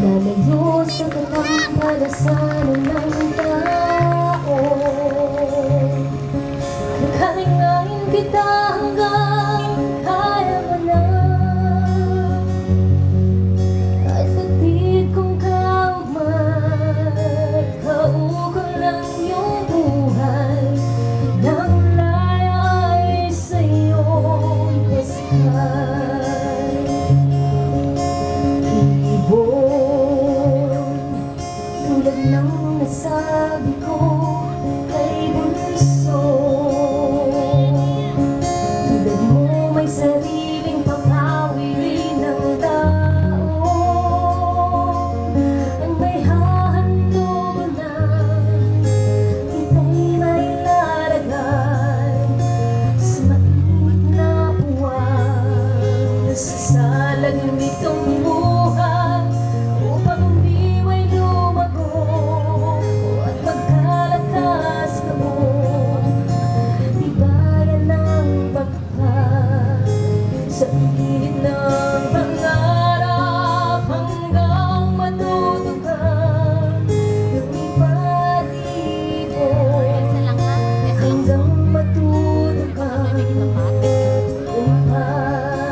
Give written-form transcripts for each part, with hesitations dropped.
Lalayo sa katampalasan ng tao. Nakalingain kita hanggang kaya mo na. Kahit patid kong kaugmat, kaukol lang yung buhay. Nang laya ay sa iyong paskay. Ibon, tulad ng nasabi ko kay bunso, tulad mo may sariling pangawili ng tao. Ang may hahandog na kita'y may lalagay sa mainit na buwan. Nasasalag nitong buhay upang umbiway lumago at magkalakas loob. Di bayan ng pagpag sa pilit ng pangarap hanggang matuto ka ng ipag-ibon, hanggang matuto ka umpay.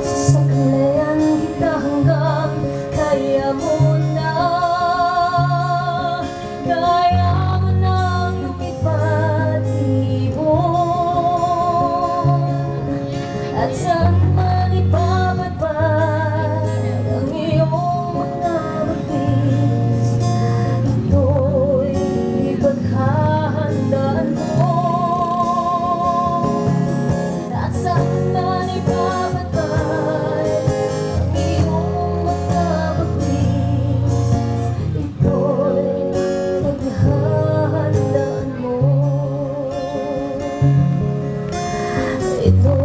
Sasaklayan kita hanggang kaya mo na, kaya mo nang ipag-ibon. At saan man ipapadpad ang iyong mga bagis, ito'y paghahandaan mo. At saan man ipapadpad ang iyong mga bagis, ito'y paghahandaan mo. Ito